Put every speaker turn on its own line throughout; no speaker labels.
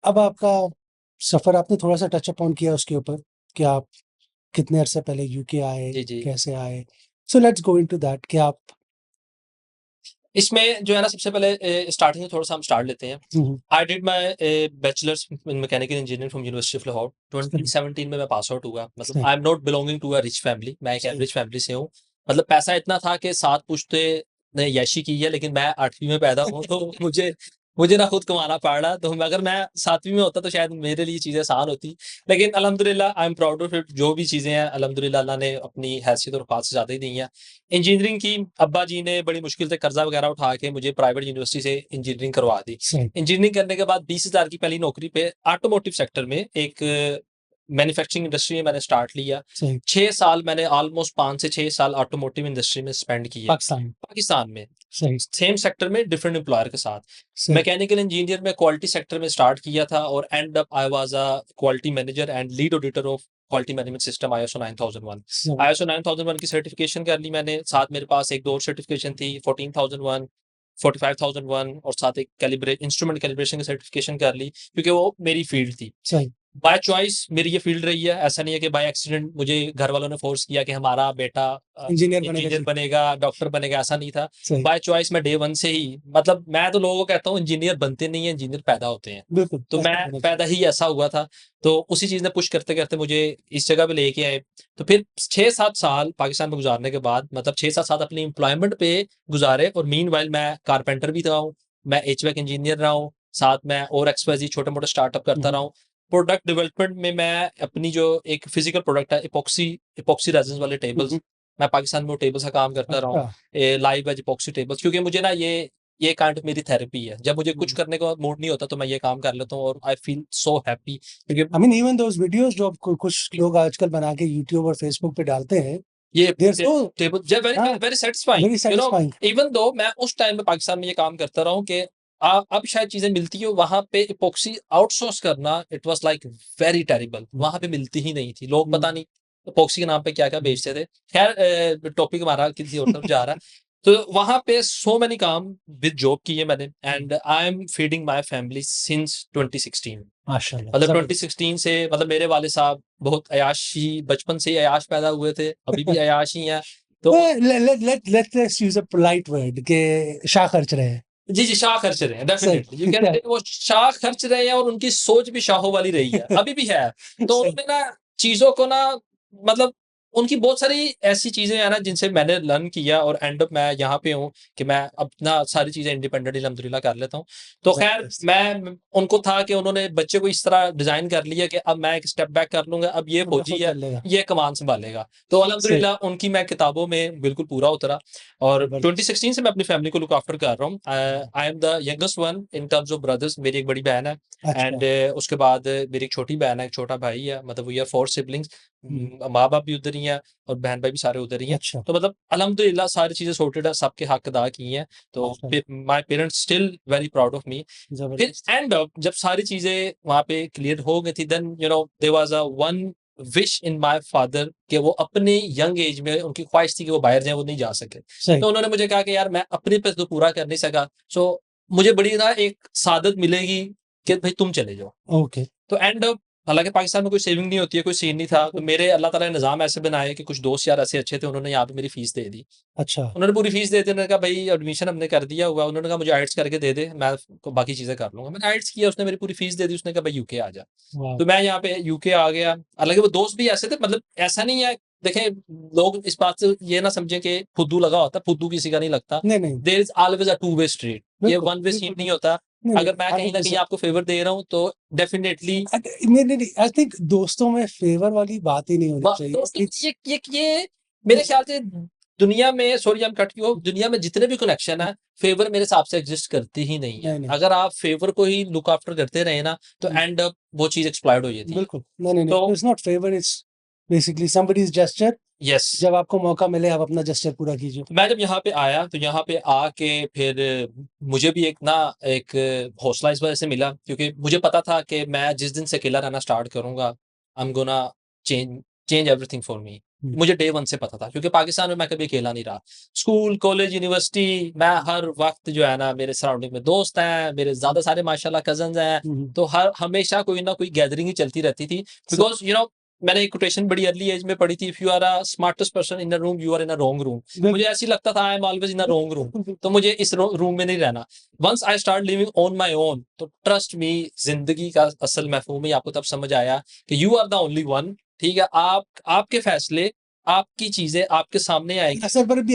अब आपका सफ़र आपने थोड़ा-सा टच अपॉन किया उसके ऊपर कि आप कितने अरसे पहले यूके आए,
जी, जी।
कैसे आए? So let's go into that कि आप
इसमें जो है ना सबसे पहले स्टार्टिंग से थोड़ा-सा हम स्टार्ट लेते हैं।
हुँ, हुँ,
I did my bachelors in mechanical engineering from university of Lahore.
सही,
2017 में मैं पास आउट हुआ। मतलब
सही,
I am not belonging to a rich family, मैं एक
सही,
एवरेज फैमिली से हूँ। मतलब पैसा इतना था कि 7 पुश्ते ने यैशी की है, लेकिन मैं 8वीं में पैदा हूँ, तो मुझे मुझे ना खुद कमाना पड़ रहा। तो अगर मैं 7वीं में होता तो शायद मेरे लिए चीज़ें आसान होती। लेकिन अल्हम्दुलिल्लाह I am proud of it. जो भी चीज़ें हैं अल्हम्दुलिल्लाह अल्लाह ने अपनी हैसियत और औकात से ज़्यादा ही दी हैं। इंजीनियरिंग की अब्बा जी ने बड़ी मुश्किल से कर्जा वगैरह उठा के मुझे प्राइवेट यूनिवर्सिटी से इंजीनियरिंग करवा दी।
सही,
इंजीनियरिंग करने के बाद 20,000 की पहली नौकरी पे ऑटोमोटिव सेक्टर में एक मैन्युफैक्चरिंग इंडस्ट्री में मैंने स्टार्ट लिया।
सही,
6 साल मैंने ऑलमोस्ट 5 से 6 साल ऑटोमोटिव इंडस्ट्री में स्पेंड किए,
पाकिस्तान,
पाकिस्तान में।
सही,
सेम सेक्टर में डिफरेंट एम्प्लॉयर के साथ।
सही,
मैकेनिकल इंजीनियर में क्वालिटी सेक्टर में स्टार्ट किया था और and up I was a quality manager and lead auditor of quality management system ISO 9001।
सही,
आईएसओ 9001 की सर्टिफिकेशन कर ली मैंने, साथ मेरे पास एक 2 और सर्टिफिकेशन थी 14001, 45001 और साथ एक इंस्ट्रूमेंट कैलिब्रेशन की सर्टिफिकेशन कर ली, क्योंकि वो मेरी फील्ड थी।
सही,
बाय चॉइस मेरी ये फील्ड रही है। ऐसा नहीं है कि बाय एक्सीडेंट मुझे घर वालों ने फोर्स किया कि हमारा बेटा
इंजीनियर बनेगा
इंजीनियर
जी,
बनेगा, डॉक्टर बनेगा, ऐसा नहीं था।
सही,
बाय चॉइस मैं डे 1 से ही, मतलब मैं तो लोगों को कहता हूँ इंजीनियर बनते नहीं है, इंजीनियर पैदा होते हैं।
बिल्कुल,
तो मैं
ऐसा होना चाहिए।
पैदा ही ऐसा हुआ था। तो उसी चीज़ ने पुश करते-करते मुझे इस जगह पे लेके आए। तो फिर 6-7 साल पाकिस्तान में गुज़ारने के बाद, मतलब 6-7 साल अपनी एम्प्लॉयमेंट पे गुज़ारे और मीनवाइल मैं कारपेंटर भी रहा हूँ, मैं एचवीएक इंजीनियर रहा हूँ, साथ में और एक्सवाईज़ेड छोटे-मोटे स्टार्टअप
हुँ,
करता
हुँ,
रहा हूँ। प्रोडक्ट डेवलपमेंट में मैं अपनी जो एक फिजिकल प्रोडक्ट है इपॉक्सी इपॉक्सी रेज़िन्स वाले
हुँ,
टेबल्स,
हुँ,
मैं पाकिस्तान में वो टेबल्स का काम करता रहा हूँ।
अच्छा,
लाइव एज इपॉक्सी टेबल्स, क्योंकि मुझे ना ये काइंड ऑफ मेरी थेरेपी है। जब मुझे कुछ
हुँ।
करने का मूड नहीं होता तो मैं ये काम कर लेता हूँ और आई फील सो हैप्पी, क्योंकि
I mean even those videos जो अब कुछ लोग आजकल बना के यूट्यूब और फेसबुक पे डालते हैं,
ये
दे आर
टे
सो
टेबल ज वेरी
हाँ,
very very satisfying,
very
you know.
Satisfying.
Even though मैं उस टाइम में पाकिस्तान में ये काम करता रहा हूँ कि अब शायद चीज़ें मिलती हो, वहाँ पे इपॉक्सी आउटसोर्स करना it was like very terrible.
हुँ,
वहाँ पे मिलती ही नहीं थी। लोग
हुँ,
पता नहीं इपॉक्सी के नाम पे क्या-क्या
हुँ।
बेचते थे। खैर टॉपिक हमारा किसी और तरफ जा रहा है। तो वहाँ पे सो मेनी काम विद जॉब किए मैंने and I am feeding my family since 2016।
माशाल्लाह,
मतलब
ज़बरदस्त।
2016 से, मतलब मेरे वाले साहब बहुत अय्याशी, बचपन से ही अय्याश पैदा हुए थे, अभी भी अय्याश ही हैं। तो
let's use a polite word कि शाह खर्च रहे हैं।
जी, जी, शाह खर्च रहे हैं,
सही,
डेफ़िनिटली यू कैन से वो शाह खर्च रहे हैं और उनकी सोच भी शाहों वाली रही है, अभी भी है। तो
सही,
उन्होंने ना चीज़ों को ना, मतलब उनकी बहुत सारी ऐसी चीज़ें हैं ना जिनसे मैंने लर्न किया और एंड अप मैं यहाँ पे हूँ कि मैं अपना सारी चीज़ें इंडिपेंडेंटली अल्हम्दुलिल्लाह कर लेता हूँ। तो ख़ैर
ज़बरदस्त।
मैं उनको था कि उन्होंने बच्चे को इस तरह डिज़ाइन कर लिया कि अब मैं एक स्टेप बैक कर लूँगा, अब ये
बंदा
फौजी
खुद
है,
कर लेगा।
ये कमान सँभालेगा। तो
सही,
अल्हम्दुलिल्लाह उनकी मैं किताबों में बिल्कुल पूरा उतरा और
ज़बरदस्त।
2016 से मैं अपनी फैमिली को लुक आफ्टर कर रहा हूँ। I am the youngest one in terms of brothers. मेरी एक बड़ी बहन है
अच्छा,
एंड उसके बाद मेरी एक छोटी बहन है, एक छोटा भाई है। मतलब वी आर 4 सिबलिंग्स।
हुँ,
माँ-बाप भी उधर ही हैं और बहन-भाई भी सारे उधर ही हैं।
अच्छा,
तो मतलब अल्हम्दुलिल्लाह सारी चीज़ें सॉर्टेड है, सबके हक अदा किए हैं। तो
माशाल्लाह,
फिर my parents still very proud of me. फिर
ज़बरदस्त।
एंड अप जब सारी चीज़ें वहाँ पे क्लियर हो गई थी, then you know there was a one wish in my father कि वो अपने यंग एज में उनकी ख्वाहिश थी कि वो बाहर जाएँ, वो नहीं जा सके।
सही,
तो उन्होंने मुझे कहा कि यार मैं अपने पे तो पूरा कर नहीं सका, सो मुझे बड़ी ना एक सादत मिलेगी कि भाई तुम चले जाओ।
ओके,
तो एंड अप हालाँकि पाकिस्तान में कोई सेविंग नहीं होती है, कोई सीन नहीं था। तो
बिल्कुल,
मेरे अल्लाह ताला ने निज़ाम ऐसे बनाए कि कुछ दोस्त यार ऐसे अच्छे थे, उन्होंने यहाँ पे मेरी फीस दे दी।
अच्छा,
उन्होंने पूरी फीस दे दी, उन्होंने कहा भई एडमिशन हमने कर दिया हुआ है। उन्होंने कहा मुझे आईएलटीएस करके दे दे, मैं बाकी चीज़ें कर लूँगा। मैंने आईएलटीएस किया, उसने मेरी पूरी फीस दे दी, उसने कहा भाई यूके आ जा।
वाह!
तो मैं यहाँ पे यूके आ गया। हालाँकि वो दोस्त भी ऐसे थे, मतलब ऐसा नहीं है। देखें, लोग इस बात से ये ना समझें कि फुद्दू लगा होता है, फुद्दू किसी का नहीं लगता।
नहीं, नहीं,
there is always a two way street. ये
बिल्कुल,
वन वे
बिल्कुल,
स्ट्रीट नहीं
बिल्कुल।
होता।
नहीं, नहीं,
अगर मैं कहीं न कहीं
100%
आपको फ़ेवर दे रहा हूँ तो डेफिनिटली
नहीं, नहीं, नहीं, आई थिंक दोस्तों में फ़ेवर वाली बात ही नहीं होनी
ब
चाहिए।
दोस्तों
इट्स
ये मेरे ख़्याल से दुनिया में, sorry I am cut you of, दुनिया में जितने भी कनेक्शन हैं, फ़ेवर मेरे हिसाब से एक्ज़िस्ट करती ही नहीं है।
नहीं, नहीं,
अगर आप फ़ेवर को ही लुक आफ्टर करते रहे ना, तो
हुँ,
एंड अप वो चीज़ एक्सप्लॉइट हो जाती है।
बिल्कुल। नहीं, नहीं, नहीं,
तो
it's not favour, it's basically somebody's gesture.
Yes.
जब आपको मौका मिले आप अपना जेस्चर पूरा कीजिए।
तो मैं जब यहाँ पे आया, तो यहाँ पे आके फिर मुझे भी एक हौसला इस वज़ह से मिला, क्योंकि मुझे पता था कि मैं जिस दिन से अकेला रहना स्टार्ट करूँगा, I am gonna change change everything for me. मुझे डे 1 से पता था क्योंकि पाकिस्तान में मैं कभी अकेला नहीं रहा। स्कूल, कॉलेज, यूनिवर्सिटी मैं हर वक़्त जो है ना मेरे सराउंडिंग में दोस्त हैं, मेरे ज़्यादा सारे माशाल्लाह कज़िन्स हैं, तो हर हमेशा कोई ना कोई गैदरिंग ही चलती रहती थी। बिकॉज़ मैंने एक कोटेशन बड़ी अर्ली एज में पढ़ी थी, if you are a smartest person in a room, you are in a wrong room. मुझे ऐसे ही लगता था I am always in a wrong room, तो मुझे इस रूम में नहीं रहना। Once I start living on my own, तो ट्रस्ट मी ज़िंदगी का असल मफ़हूम ही आपको तब समझ आया कि you are the only one. ठीक है? आपके फैसले, आपकी चीज़ें आपके सामने आएँगी।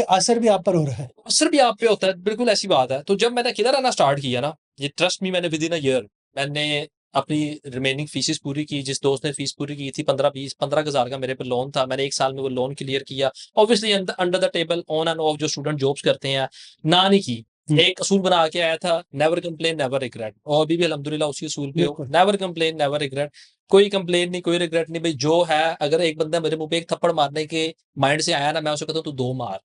असर भी आप पर हो रहा है।
असर भी आप पे होता है, बिल्कुल ऐसी बात है। तो जब मैंने अकेला रहना स्टार्ट किया ना, ये ट्रस्ट मी मैंने विदिन अ ईयर मैंने अपनी रिमेनिंग फीसेस पूरी की। जिस दोस्त ने फीस पूरी की थी 15-20 15,000 का मेरे पे लोन था, मैंने 1 साल में वो लोन क्लियर किया। Obviously under the table on end of जो स्टूडेंट जॉब्स करते हैं, ना नहीं की। एक असूल बना के आया था, नेवर कंप्लेन नेवर रिग्रेट, और अभी भी अल्हम्दुलिल्लाह उसी असूल पे हूँ।
बिल्कुल।
नेवर कंप्लेन नेवर रिग्रेट, कोई कंप्लेन नहीं, कोई रिग्रेट नहीं। भाई जो है, अगर एक बंदा मेरे मुँह पे एक थप्पड़ मारने के माइंड से आया ना, मैं उसे कहता हूँ तू 2 मार।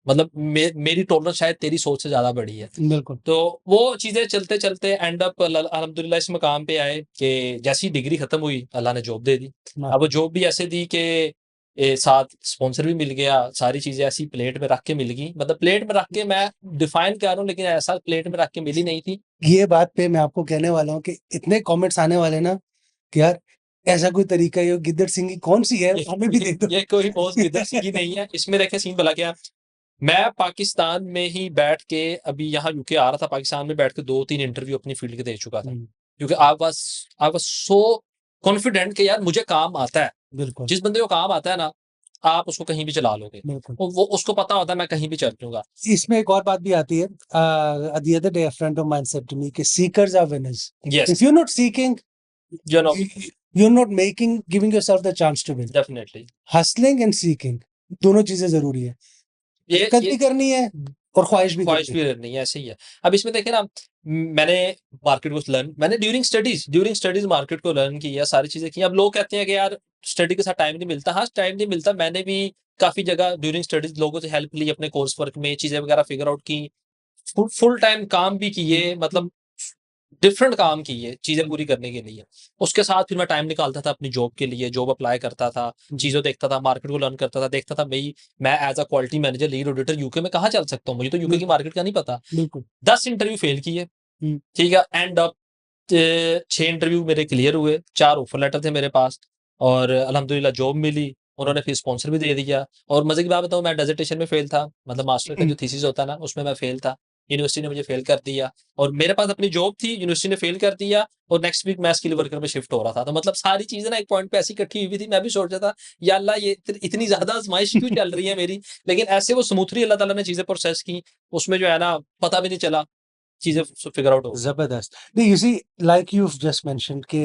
मतलब मेरी टॉलरेंस शायद तेरी सोच से ज़्यादा बड़ी है।
बिल्कुल।
तो वो चीज़ें चलते-चलते एंड अप अल्हम्दुलिल्लाह इस मकाम पे आए कि जैसे ही डिग्री खत्म हुई, अल्लाह ने जॉब दे दी। अब वो जॉब भी ऐसे दी कि साथ स्पॉन्सर भी मिल गया, सारी चीज़ें ऐसी प्लेट में रख के मिल गई। मतलब प्लेट में रख के मैं डिफाइन कर रहा हूँ, लेकिन ऐसा प्लेट में रख के मिली नहीं थी।
ये बात पे मैं आपको कहने वाला हूँ कि इतने कमेंट्स आने वाले ना कि यार ऐसा कोई तरीका ये गिद्दड़ सिंह की कौन-सी है?
ये
हमें भी दे दो।
ये कोई बॉस गिदर सिंह नहीं है। इसमें देखें सीन भला क्या है, मैं पाकिस्तान में ही बैठ के अभी यहाँ यूके आ रहा था, पाकिस्तान में बैठ के 2-3 इंटरव्यू अपनी फील्ड के दे चुका था। क्योंकि आई वाज़ सो कॉन्फिडेंट कि यार मुझे काम आता है।
बिल्कुल,
जिस बंदे को काम आता है ना, आप उसको कहीं भी चला लोगे।
बिल्कुल।
वो उसको पता होता है मैं कहीं भी चल लूँगा।
इसमें एक और बात भी आती है the other day a friend of mine said to me कि seekers are winners.
Yes,
if you are not seeking
you know
you are not making giving yourself the chance to win.
Definitely
hustling and seeking दोनों चीज़ें ज़रूरी है। हरकत
ये
भी करनी है और ख्वाहिश भी
ख्वाहिश
करनी
भी नहीं है, ऐसे ही है। अब इसमें देखें ना, मैंने मार्केट को लर्न मैंने ड्यूरिंग स्टडीज़ मार्केट को लर्न किया, सारी चीज़ें की। अब लोग कहते हैं कि यार स्टडी के साथ टाइम नहीं मिलता। हाँ, टाइम नहीं मिलता। मैंने भी काफ़ी जगह ड्यूरिंग स्टडीज़ लोगों से हेल्प ली, अपने कोर्स वर्क में चीज़ें वगैरह फिगर आउट की। फुल टाइम काम भी किए, मतलब डिफरेंट काम किए चीज़ें पूरी करने के लिए। उसके साथ फिर मैं टाइम निकालता था अपनी जॉब के लिए, जॉब अप्लाई करता था, चीज़ें देखता था, मार्केट को लर्न करता था, देखता था भई मैं as a quality manager, lead auditor UK में कहाँ चल सकता हूँ? मुझे तो यूके की मार्केट का नहीं पता।
बिल्कुल।
10 इंटरव्यू फेल किए,
हुँ।
ठीक है? एंड अप 6 इंटरव्यू मेरे क्लियर हुए, 4 ऑफर लेटर थे मेरे पास, और अल्हम्दुलिल्लाह जॉब मिली। उन्होंने फिर स्पॉन्सर भी दे दिया। और मज़े की बात बताऊँ, मैं डिसर्टेशन में फेल था, मतलब मास्टर का जो थीसिस होता है ना, उसमें मैं फेल था। यूनिवर्सिटी ने मुझे फेल कर दिया, और मेरे पास अपनी जॉब थी, यूनिवर्सिटी ने फेल कर दिया, और नेक्स्ट वीक मैं स्किल वर्कर में शिफ्ट हो रहा था। तो मतलब सारी चीज़ें ना एक पॉइंट पे ऐसी इकट्ठी हुई थी, मैं भी सोच रहा था, या अल्लाह ये इतनी ज़्यादा आज़माइश क्यों चल रही है मेरी? लेकिन ऐसे वो स्मूथली अल्लाह ताला ने चीज़ें प्रोसेस की, उसमें जो है ना पता भी नहीं चला, चीज़ें फिगर आउट हो गई।
ज़बरदस्त। नहीं, you see like you've just mentioned कि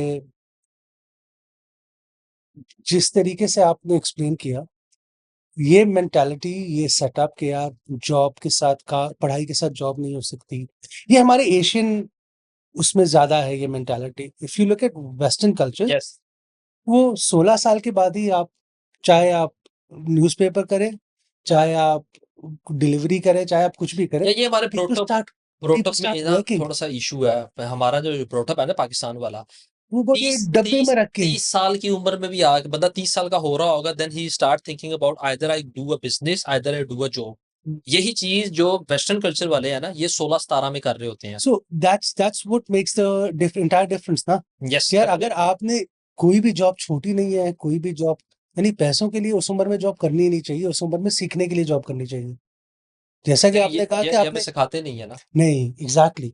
जिस तरीके से आपने एक्सप्लेन किया, ये मेंटालिटी, ये सेटअप कि यार जॉब के साथ का पढ़ाई के साथ जॉब नहीं हो सकती, ये हमारे एशियन उसमें ज़्यादा है ये mentality. If you look at western culture,
yes.
वो 16 साल के बाद ही आप चाहे आप न्यूज़पेपर करें, चाहे आप डिलीवरी करें, चाहे आप कुछ भी करें,
या ये हमारे
पीपल स्टार्ट
ब्रॉटअप
पीपल
में
स्टार्ट
ना
वर्किंग।
थोड़ा-सा इश्यू है। हमारा जो ब्रॉटअप है ना पाकिस्तान वाला,
वो बोलते
30
हैं डब्बे
30
में रख के।
30 साल की उम्र में भी आके बंदा 30 साल का हो रहा होगा, then he start thinking about either I do a business, either I do a job. यही चीज़ जो वेस्टर्न कल्चर वाले हैं ना, ये 16-17 में कर रहे होते हैं।
So that's what makes the entire difference ना।
यस,
कि यार अगर
डेफिनिटली।
आपने कोई भी जॉब छोटी नहीं है, कोई भी जॉब यानी पैसों के लिए उस उम्र में जॉब करनी ही नहीं चाहिए, उस उम्र में सीखने के लिए जॉब करनी चाहिए। जैसा कि
लेकिन
आपने कहा कि
ये हमें
आपने
सिखाते नहीं है ना।
नहीं, एग्ज़ैक्टली।